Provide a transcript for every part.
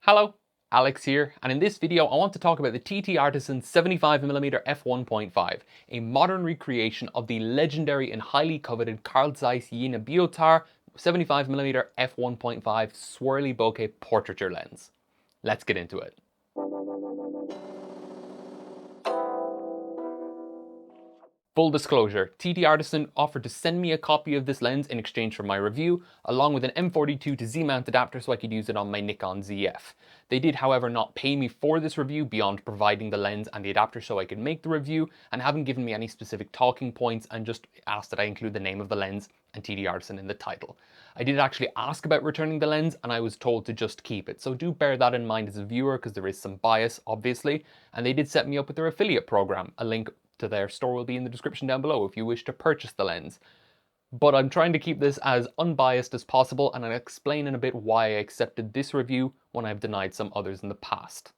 Hello, Alex here, and in this video I want to talk about the TTArtisan 75mm f1.5, a modern recreation of the legendary and highly coveted Carl Zeiss Jena Biotar 75mm f1.5 swirly bokeh portraiture lens. Let's get into it. Full disclosure, TTArtisan offered to send me a copy of this lens in exchange for my review, along with an M42 to Z mount adapter so I could use it on my Nikon ZF. They did, however, not pay me for this review beyond providing the lens and the adapter so I could make the review, and haven't given me any specific talking points, and just asked that I include the name of the lens and TTArtisan in the title. I did actually ask about returning the lens, and I was told to just keep it, so do bear that in mind as a viewer because there is some bias, obviously, and they did set me up with their affiliate program. A link to their store will be in the description down below if you wish to purchase the lens. But I'm trying to keep this as unbiased as possible, and I'll explain in a bit why I accepted this review when I've denied some others in the past.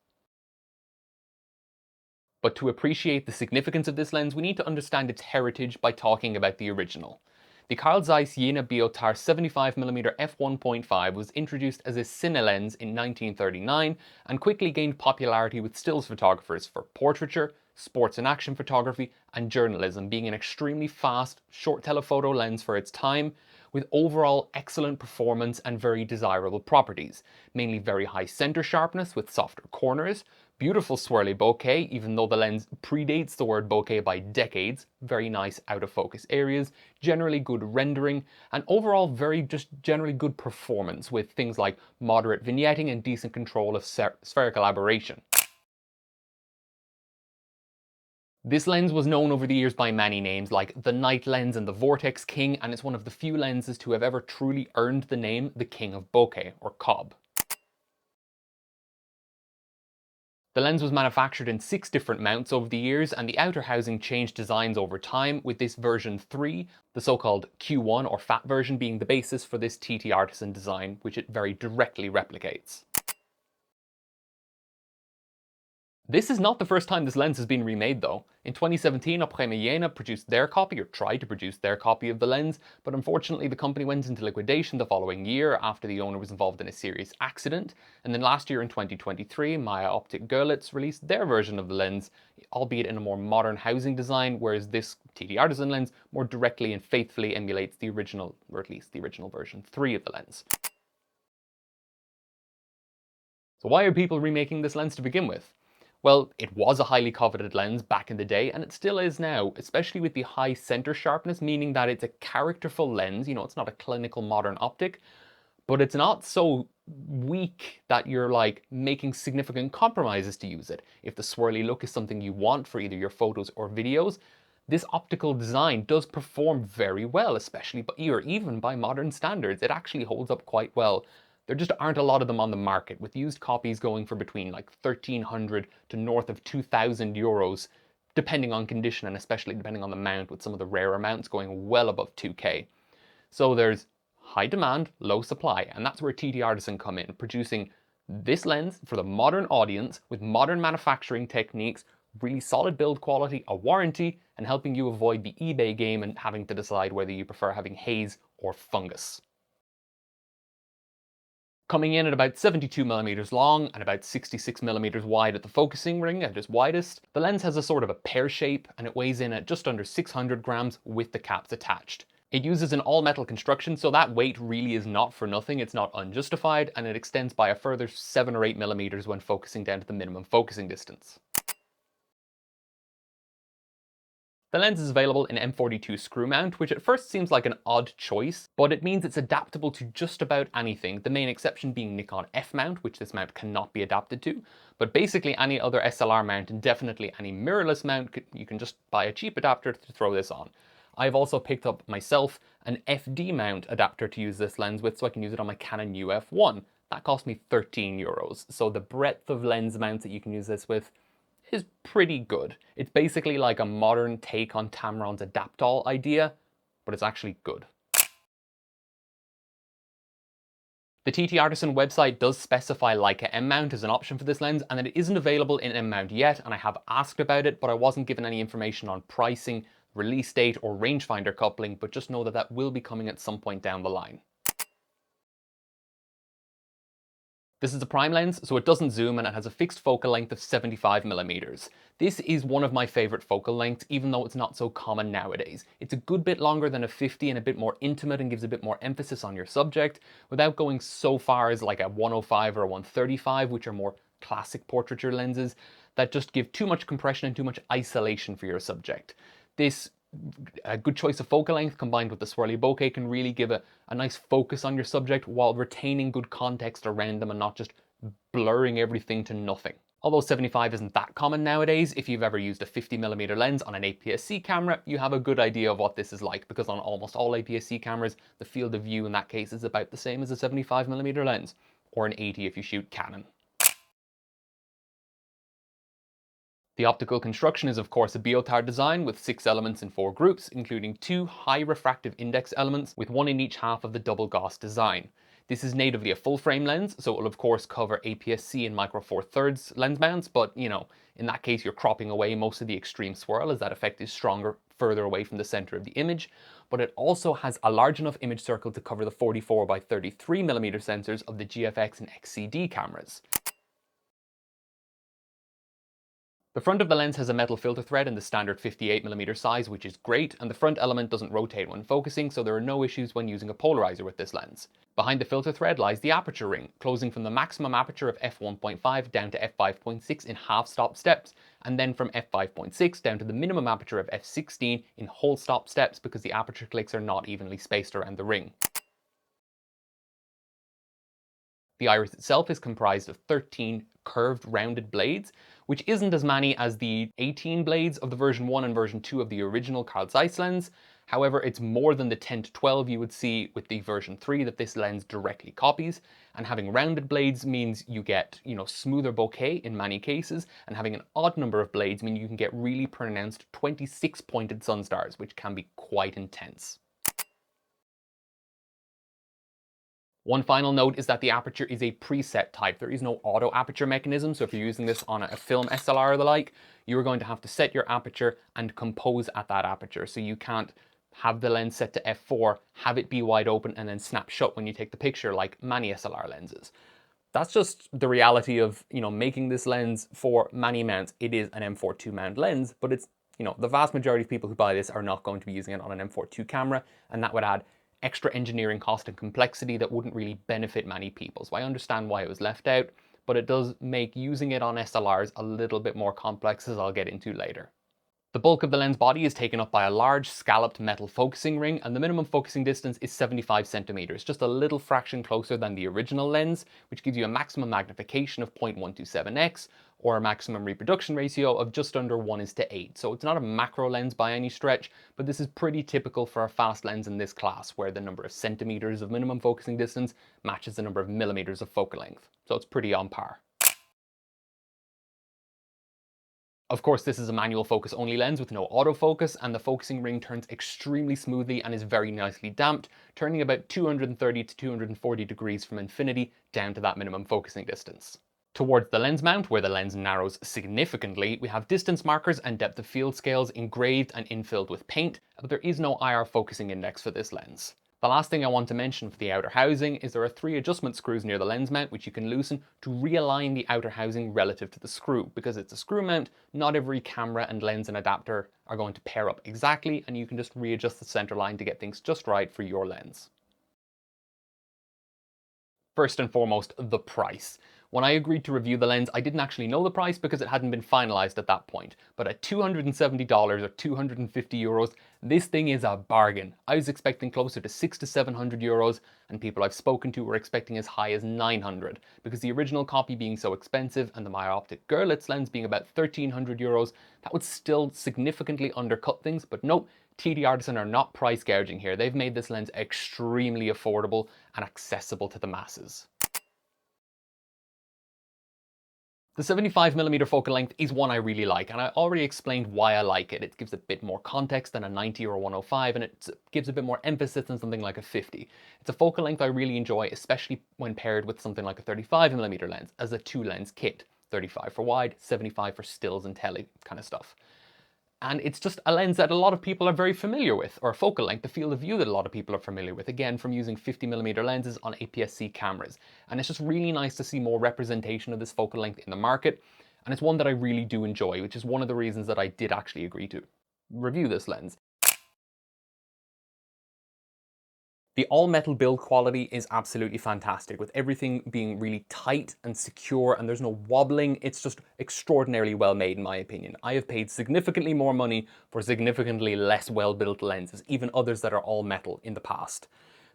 But to appreciate the significance of this lens, we need to understand its heritage by talking about the original. The Carl Zeiss Jena Biotar 75mm f1.5 was introduced as a cine lens in 1939 and quickly gained popularity with stills photographers for portraiture, sports and action photography, and journalism, being an extremely fast, short telephoto lens for its time, with overall excellent performance and very desirable properties, mainly very high center sharpness with softer corners, beautiful swirly bokeh, even though the lens predates the word bokeh by decades, very nice out of focus areas, generally good rendering, and overall very just generally good performance with things like moderate vignetting and decent control of spherical aberration. This lens was known over the years by many names like the Night Lens and the Vortex King, and it's one of the few lenses to have ever truly earned the name the King of Bokeh, or Cob. The lens was manufactured in 6 different mounts over the years, and the outer housing changed designs over time, with this version 3, the so-called Q1 or fat version, being the basis for this TTArtisan design, which it very directly replicates. This is not the first time this lens has been remade though. In 2017, Jena produced their copy, or tried to produce their copy of the lens, but unfortunately the company went into liquidation the following year after the owner was involved in a serious accident, and then last year in 2023, Maya Optik Görlitz released their version of the lens, albeit in a more modern housing design, whereas this TTArtisan lens more directly and faithfully emulates the original, or at least the original version 3 of the lens. So why are people remaking this lens to begin with? Well, it was a highly coveted lens back in the day, and it still is now, especially with the high center sharpness, meaning that it's a characterful lens. You know, it's not a clinical modern optic, but it's not so weak that you're like making significant compromises to use it. If the swirly look is something you want for either your photos or videos, this optical design does perform very well, especially even by modern standards. It actually holds up quite well. There just aren't a lot of them on the market, with used copies going for between like 1,300 to north of 2,000 euros, depending on condition and especially depending on the mount, with some of the rarer mounts going well above 2K. So there's high demand, low supply, and that's where TTArtisan come in, producing this lens for the modern audience with modern manufacturing techniques, really solid build quality, a warranty, and helping you avoid the eBay game and having to decide whether you prefer having haze or fungus. Coming in at about 72mm long and about 66mm wide at the focusing ring at its widest, the lens has a sort of a pear shape, and it weighs in at just under 600 grams with the caps attached. It uses an all-metal construction, so that weight really is not for nothing, it's not unjustified, and it extends by a further 7 or 8mm when focusing down to the minimum focusing distance. The lens is available in M42 screw mount, which at first seems like an odd choice, but it means it's adaptable to just about anything, the main exception being Nikon F mount, which this mount cannot be adapted to, but basically any other SLR mount and definitely any mirrorless mount, you can just buy a cheap adapter to throw this on. I've also picked up myself an FD mount adapter to use this lens with, so I can use it on my Canon UF1. That cost me 13 euros, so the breadth of lens mounts that you can use this with is pretty good. It's basically like a modern take on Tamron's Adaptol idea, but it's actually good. The TTArtisan website does specify Leica M mount as an option for this lens, and it isn't available in M mount yet, and I have asked about it, but I wasn't given any information on pricing, release date, or rangefinder coupling, but just know that that will be coming at some point down the line. This is a prime lens, so it doesn't zoom and it has a fixed focal length of 75mm. This is one of my favorite focal lengths, even though it's not so common nowadays. It's a good bit longer than a 50 and a bit more intimate and gives a bit more emphasis on your subject, without going so far as like a 105 or a 135, which are more classic portraiture lenses that just give too much compression and too much isolation for your subject. This a good choice of focal length combined with the swirly bokeh can really give a nice focus on your subject while retaining good context around them and not just blurring everything to nothing. Although 75 isn't that common nowadays, if you've ever used a 50mm lens on an APS-C camera, you have a good idea of what this is like, because on almost all APS-C cameras, the field of view in that case is about the same as a 75mm lens, or an 80 if you shoot Canon. The optical construction is of course a Biotar design with 6 elements in 4 groups, including 2 high refractive index elements with 1 in each half of the double Gauss design. This is natively a full frame lens, so it will of course cover APS-C and micro four thirds lens mounts, but in that case you're cropping away most of the extreme swirl as that effect is stronger further away from the center of the image. But it also has a large enough image circle to cover the 44 by 33mm sensors of the GFX and XCD cameras. The front of the lens has a metal filter thread in the standard 58mm size, which is great, and the front element doesn't rotate when focusing, so there are no issues when using a polarizer with this lens. Behind the filter thread lies the aperture ring, closing from the maximum aperture of f1.5 down to f5.6 in half-stop steps, and then from f5.6 down to the minimum aperture of f16 in whole-stop steps because the aperture clicks are not evenly spaced around the ring. The iris itself is comprised of 13 curved rounded blades, which isn't as many as the 18 blades of the version 1 and version 2 of the original Carl Zeiss lens. However, it's more than the 10 to 12 you would see with the version 3 that this lens directly copies, and having rounded blades means you get, smoother bokeh in many cases, and having an odd number of blades means you can get really pronounced 26 pointed sun stars, which can be quite intense. One final note is that the aperture is a preset type. There is no auto aperture mechanism, so if you're using this on a film SLR or the like, you are going to have to set your aperture and compose at that aperture. So you can't have the lens set to f4, have it be wide open, and then snap shut when you take the picture like many SLR lenses. That's just the reality of, making this lens for many mounts. It is an M4 mount lens, but it's, the vast majority of people who buy this are not going to be using it on an M4 camera, and that would add extra engineering cost and complexity that wouldn't really benefit many people. So I understand why it was left out, but it does make using it on SLRs a little bit more complex, as I'll get into later. The bulk of the lens body is taken up by a large scalloped metal focusing ring, and the minimum focusing distance is 75 centimeters, just a little fraction closer than the original lens, which gives you a maximum magnification of 0.127x, or a maximum reproduction ratio of just under 1:8. So it's not a macro lens by any stretch, but this is pretty typical for a fast lens in this class, where the number of centimeters of minimum focusing distance matches the number of millimeters of focal length. So it's pretty on par. Of course, this is a manual focus only lens with no autofocus, and the focusing ring turns extremely smoothly and is very nicely damped, turning about 230 to 240 degrees from infinity down to that minimum focusing distance. Towards the lens mount, where the lens narrows significantly, we have distance markers and depth of field scales engraved and infilled with paint, but there is no IR focusing index for this lens. The last thing I want to mention for the outer housing is there are 3 adjustment screws near the lens mount which you can loosen to realign the outer housing relative to the screw. Because it's a screw mount, not every camera and lens and adapter are going to pair up exactly, and you can just readjust the center line to get things just right for your lens. First and foremost, the price. When I agreed to review the lens, I didn't actually know the price because it hadn't been finalized at that point. But at $270 or 250 euros, this thing is a bargain. I was expecting closer to 600 to 700 euros, and people I've spoken to were expecting as high as 900, because the original copy being so expensive and the Myooptic Görlitz lens being about 1300 euros, that would still significantly undercut things. But nope, TTArtisan are not price gouging here. They've made this lens extremely affordable and accessible to the masses. The 75mm focal length is one I really like, and I already explained why I like it. It gives a bit more context than a 90 or a 105, and it gives a bit more emphasis than something like a 50. It's a focal length I really enjoy, especially when paired with something like a 35mm lens as a 2-lens kit. 35 for wide, 75 for stills and tele kind of stuff. And it's just a lens that a lot of people are very familiar with, or a focal length, the field of view that a lot of people are familiar with, again, from using 50mm lenses on APS-C cameras. And it's just really nice to see more representation of this focal length in the market. And it's one that I really do enjoy, which is one of the reasons that I did actually agree to review this lens. The all-metal build quality is absolutely fantastic, with everything being really tight and secure, and there's no wobbling. It's just extraordinarily well made, in my opinion. I have paid significantly more money for significantly less well-built lenses, even others that are all metal in the past.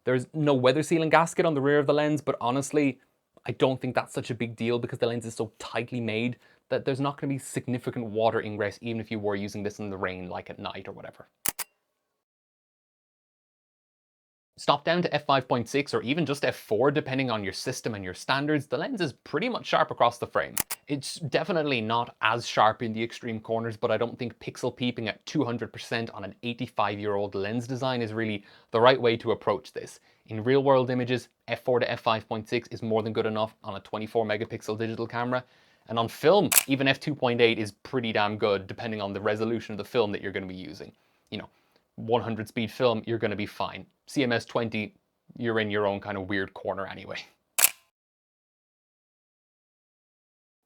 There's no weather sealing gasket on the rear of the lens, but honestly, I don't think that's such a big deal because the lens is so tightly made that there's not going to be significant water ingress even if you were using this in the rain, like at night or whatever. Stop down to f5.6 or even just f4 depending on your system and your standards, the lens is pretty much sharp across the frame. It's definitely not as sharp in the extreme corners, but I don't think pixel peeping at 200% on an 85-year-old lens design is really the right way to approach this. In real world images, f4 to f5.6 is more than good enough on a 24 megapixel digital camera. And on film, even f2.8 is pretty damn good depending on the resolution of the film that you're going to be using. You know, 100 speed film, you're going to be fine. CMS 20, you're in your own kind of weird corner anyway.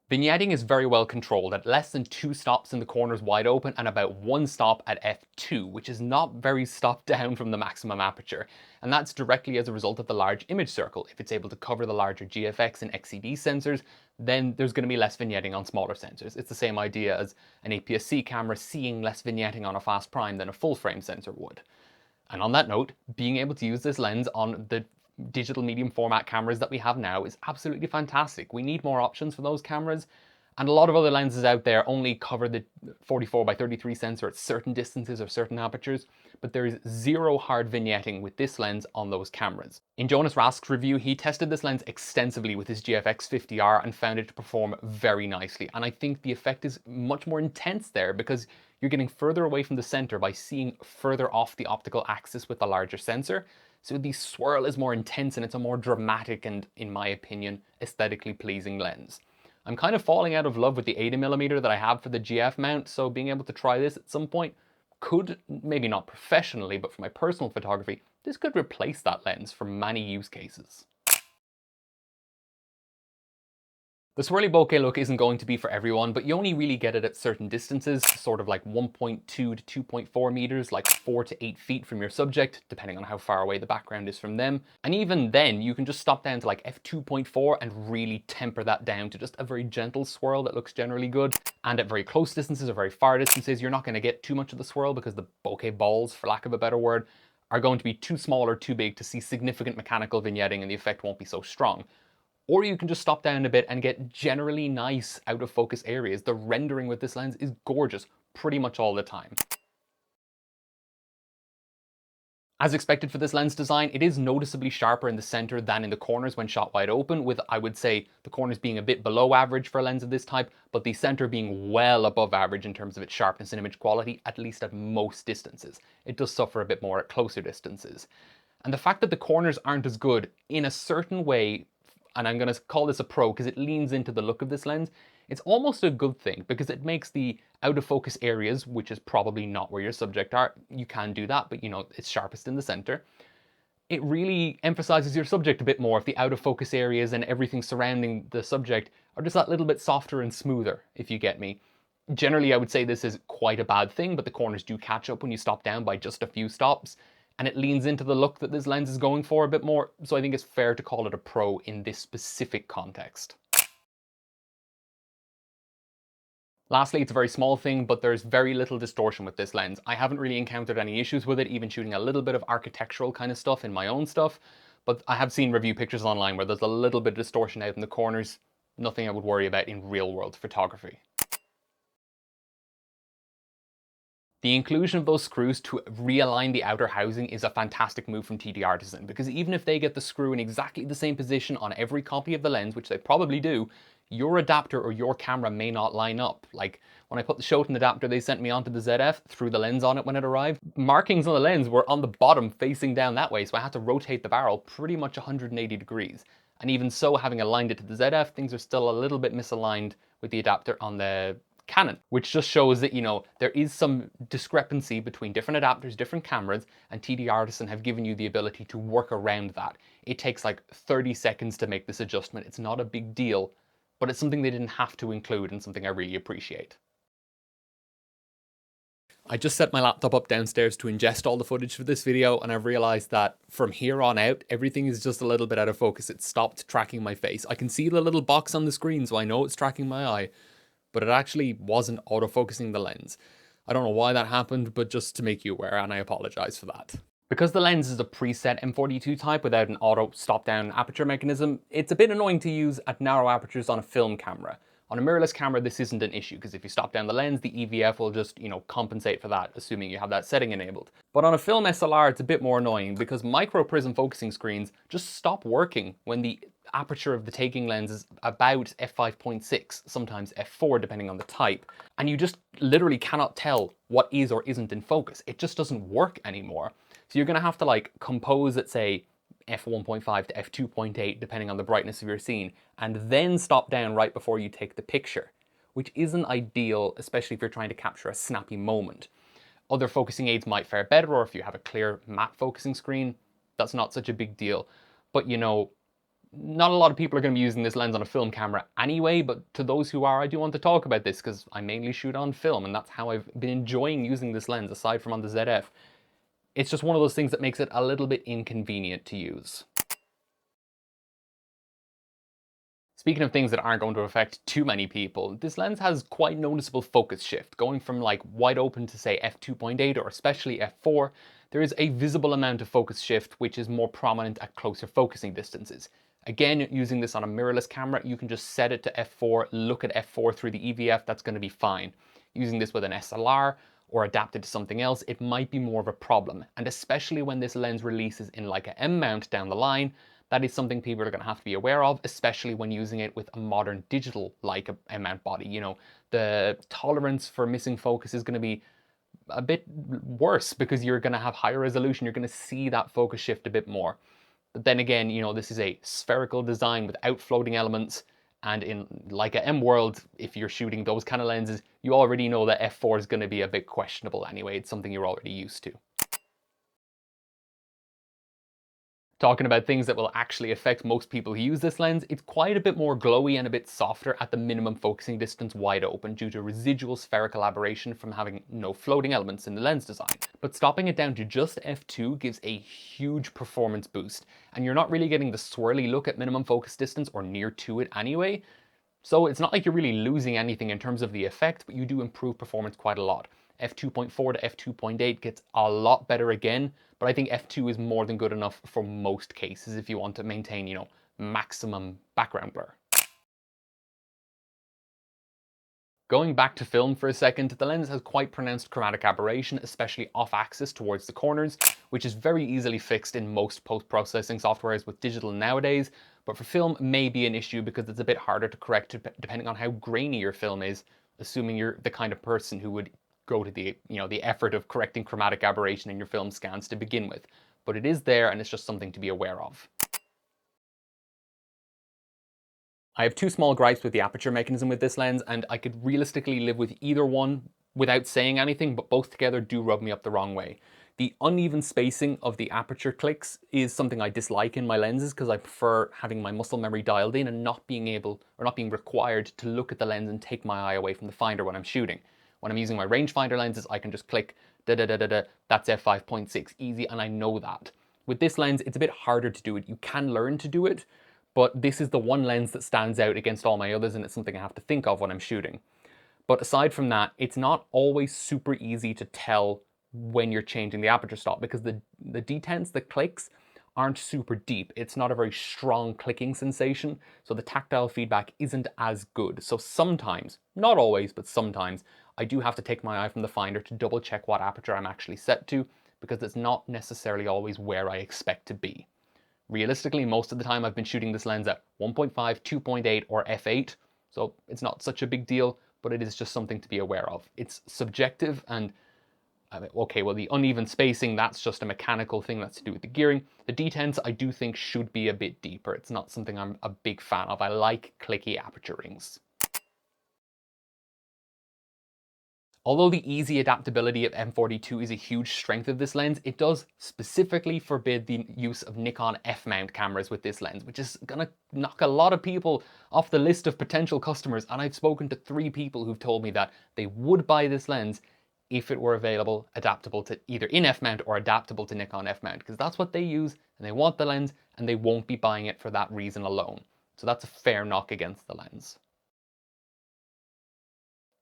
Vignetting is very well controlled at less than 2 stops in the corners wide open and about 1 stop at f2, which is not very stopped down from the maximum aperture. And that's directly as a result of the large image circle. If it's able to cover the larger GFX and XCD sensors, then there's going to be less vignetting on smaller sensors. It's the same idea as an APS-C camera seeing less vignetting on a fast prime than a full frame sensor would. And on that note, being able to use this lens on the digital medium format cameras that we have now is absolutely fantastic. We need more options for those cameras, and a lot of other lenses out there only cover the 44x33 sensor at certain distances or certain apertures, but there is zero hard vignetting with this lens on those cameras. In Jonas Rask's review, he tested this lens extensively with his GFX 50R and found it to perform very nicely, and I think the effect is much more intense there because you're getting further away from the center by seeing further off the optical axis with the larger sensor. So the swirl is more intense and it's a more dramatic and, in my opinion, aesthetically pleasing lens. I'm kind of falling out of love with the 80mm that I have for the GF mount, so being able to try this at some point could, maybe not professionally, but for my personal photography, this could replace that lens for many use cases. The swirly bokeh look isn't going to be for everyone, but you only really get it at certain distances, sort of like 1.2 to 2.4 meters, like 4 to 8 feet from your subject, depending on how far away the background is from them. And even then, you can just stop down to like f2.4 and really temper that down to just a very gentle swirl that looks generally good. And at very close distances or very far distances, you're not going to get too much of the swirl because the bokeh balls, for lack of a better word, are going to be too small or too big to see significant mechanical vignetting and the effect won't be so strong. Or you can just stop down a bit and get generally nice out of focus areas. The rendering with this lens is gorgeous pretty much all the time. As expected for this lens design, it is noticeably sharper in the center than in the corners when shot wide open, with, I would say, the corners being a bit below average for a lens of this type, but the center being well above average in terms of its sharpness and image quality, at least at most distances. It does suffer a bit more at closer distances. And the fact that the corners aren't as good, in a certain way, and I'm going to call this a pro because it leans into the look of this lens, it's almost a good thing because it makes the out of focus areas, which is probably not where your subject are, you can do that, but you know, it's sharpest in the center. It really emphasizes your subject a bit more if the out of focus areas and everything surrounding the subject are just that little bit softer and smoother, if you get me. Generally, I would say this is quite a bad thing, but the corners do catch up when you stop down by just a few stops. And it leans into the look that this lens is going for a bit more, so I think it's fair to call it a pro in this specific context. Lastly, it's a very small thing, but there's very little distortion with this lens. I haven't really encountered any issues with it, even shooting a little bit of architectural kind of stuff in my own stuff, but I have seen review pictures online where there's a little bit of distortion out in the corners. Nothing I would worry about in real world photography. The inclusion of those screws to realign the outer housing is a fantastic move from TTArtisan, because even if they get the screw in exactly the same position on every copy of the lens, which they probably do, your adapter or your camera may not line up. Like when I put the Shoten adapter they sent me onto the ZF, threw the lens on it when it arrived, markings on the lens were on the bottom facing down that way, so I had to rotate the barrel pretty much 180 degrees. And even so, having aligned it to the ZF, things are still a little bit misaligned with the adapter on the Canon, which just shows that, there is some discrepancy between different adapters, different cameras, and TTArtisan have given you the ability to work around that. It takes like 30 seconds to make this adjustment. It's not a big deal, but it's something they didn't have to include and something I really appreciate. I just set my laptop up downstairs to ingest all the footage for this video, and I've realized that from here on out, everything is just a little bit out of focus. It stopped tracking my face. I can see the little box on the screen, so I know it's tracking my eye, but it actually wasn't autofocusing the lens. I don't know why that happened, but just to make you aware, and I apologize for that. Because the lens is a preset M42 type without an auto stop-down aperture mechanism, it's a bit annoying to use at narrow apertures on a film camera. On a mirrorless camera, this isn't an issue, because if you stop down the lens, the EVF will just, compensate for that, assuming you have that setting enabled. But on a film SLR, it's a bit more annoying, because micro prism focusing screens just stop working when the aperture of the taking lens is about f5.6, sometimes f4, depending on the type. And you just literally cannot tell what is or isn't in focus. It just doesn't work anymore. So you're going to have to compose at, say, f1.5 to f2.8, depending on the brightness of your scene, and then stop down right before you take the picture, which isn't ideal, especially if you're trying to capture a snappy moment. Other focusing aids might fare better, or if you have a clear matte focusing screen, that's not such a big deal. But not a lot of people are going to be using this lens on a film camera anyway, but to those who are, I do want to talk about this because I mainly shoot on film, and that's how I've been enjoying using this lens, aside from on the ZF. It's just one of those things that makes it a little bit inconvenient to use. Speaking of things that aren't going to affect too many people, this lens has quite noticeable focus shift. Going from wide open to say f2.8 or especially f4, there is a visible amount of focus shift which is more prominent at closer focusing distances. Again, using this on a mirrorless camera, you can just set it to f4, look at f4 through the EVF, that's going to be fine. Using this with an SLR, or adapted to something else, it might be more of a problem. And especially when this lens releases in an M mount down the line, that is something people are going to have to be aware of, especially when using it with a modern digital M mount body. The tolerance for missing focus is going to be a bit worse because you're going to have higher resolution. You're going to see that focus shift a bit more. But then again, this is a spherical design without floating elements. And in Leica M world, if you're shooting those kind of lenses, you already know that f4 is going to be a bit questionable anyway. It's something you're already used to. Talking about things that will actually affect most people who use this lens, it's quite a bit more glowy and a bit softer at the minimum focusing distance wide open due to residual spherical aberration from having no floating elements in the lens design. But stopping it down to just f2 gives a huge performance boost, and you're not really getting the swirly look at minimum focus distance or near to it anyway. So it's not like you're really losing anything in terms of the effect, but you do improve performance quite a lot. f2.4 to f2.8 gets a lot better again, but I think f2 is more than good enough for most cases if you want to maintain, maximum background blur. Going back to film for a second, the lens has quite pronounced chromatic aberration, especially off-axis towards the corners, which is very easily fixed in most post-processing softwares with digital nowadays, but for film may be an issue because it's a bit harder to correct depending on how grainy your film is, assuming you're the kind of person who would go to the effort of correcting chromatic aberration in your film scans to begin with. But it is there, and it's just something to be aware of. I have two small gripes with the aperture mechanism with this lens, and I could realistically live with either one without saying anything, but both together do rub me up the wrong way. The uneven spacing of the aperture clicks is something I dislike in my lenses because I prefer having my muscle memory dialed in and not being required to look at the lens and take my eye away from the finder when I'm shooting. When I'm using my rangefinder lenses, I can just click that's f5.6 easy, and I know that. With this lens, it's a bit harder to do it. You can learn to do it, but this is the one lens that stands out against all my others, and it's something I have to think of when I'm shooting. But aside from that, it's not always super easy to tell when you're changing the aperture stop because the detents, the clicks, aren't super deep. It's not a very strong clicking sensation, so the tactile feedback isn't as good. So sometimes, not always, but sometimes, I do have to take my eye from the finder to double check what aperture I'm actually set to because it's not necessarily always where I expect to be. Realistically, most of the time I've been shooting this lens at 1.5, 2.8 or f8, so it's not such a big deal, but it is just something to be aware of. It's subjective, and okay, well, the uneven spacing, that's just a mechanical thing that's to do with the gearing. The detents I do think should be a bit deeper. It's not something I'm a big fan of. I like clicky aperture rings. Although the easy adaptability of M42 is a huge strength of this lens, it does specifically forbid the use of Nikon F mount cameras with this lens, which is gonna knock a lot of people off the list of potential customers. And I've spoken to 3 people who've told me that they would buy this lens if it were available, adaptable to either in F mount or adaptable to Nikon F mount, because that's what they use and they want the lens and they won't be buying it for that reason alone. So that's a fair knock against the lens.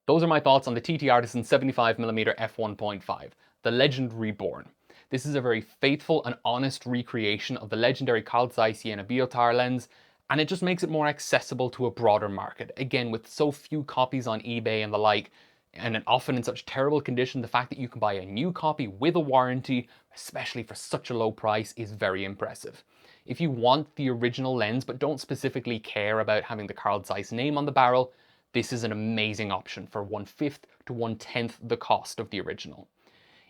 Those are my thoughts on the TTArtisan 75mm f1.5, the Legend Reborn. This is a very faithful and honest recreation of the legendary Carl Zeiss Jena Biotar lens, and it just makes it more accessible to a broader market. Again, with so few copies on eBay and the like, and often in such terrible condition, the fact that you can buy a new copy with a warranty, especially for such a low price, is very impressive. If you want the original lens but don't specifically care about having the Carl Zeiss name on the barrel, this is an amazing option for 1/5 to 1/10 the cost of the original.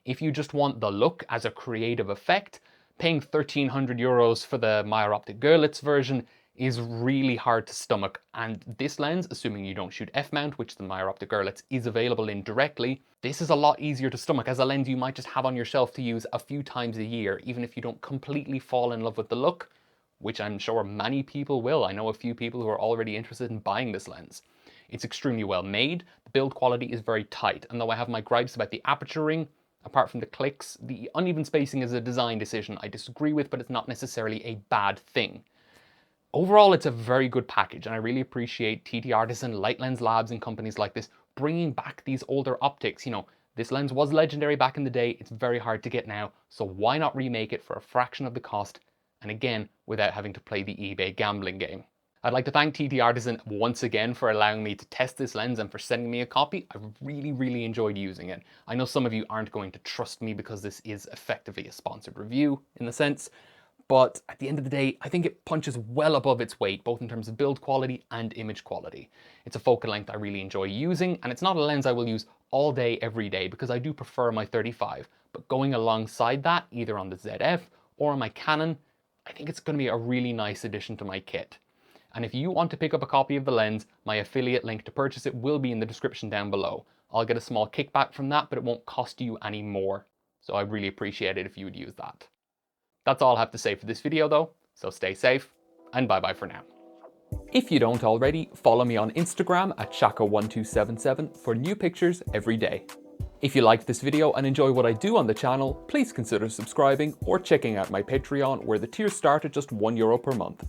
If you just want the look as a creative effect, paying 1,300 euros for the Meyer Optik Görlitz version is really hard to stomach, and this lens, assuming you don't shoot f-mount, which the Meyer Optik Görlitz is available in directly, this is a lot easier to stomach as a lens you might just have on your shelf to use a few times a year, even if you don't completely fall in love with the look, which I'm sure many people will. I know a few people who are already interested in buying this lens. It's extremely well made, the build quality is very tight, and though I have my gripes about the aperture ring, apart from the clicks, the uneven spacing is a design decision I disagree with, but it's not necessarily a bad thing. Overall, it's a very good package, and I really appreciate TTArtisan, Light Lens Labs, and companies like this bringing back these older optics. You know, this lens was legendary back in the day, it's very hard to get now, so why not remake it for a fraction of the cost, and again, without having to play the eBay gambling game. I'd like to thank TTArtisan once again for allowing me to test this lens and for sending me a copy. I've really enjoyed using it. I know some of you aren't going to trust me because this is effectively a sponsored review in the sense, but at the end of the day, I think it punches well above its weight, both in terms of build quality and image quality. It's a focal length I really enjoy using, and it's not a lens I will use all day, every day, because I do prefer my 35, but going alongside that, either on the ZF or on my Canon, I think it's going to be a really nice addition to my kit. And if you want to pick up a copy of the lens, my affiliate link to purchase it will be in the description down below. I'll get a small kickback from that, but it won't cost you any more. So I'd really appreciate it if you would use that. That's all I have to say for this video though, so stay safe, and bye bye for now. If you don't already, follow me on Instagram at shako1277 for new pictures every day. If you liked this video and enjoy what I do on the channel, please consider subscribing or checking out my Patreon, where the tiers start at just €1 per month.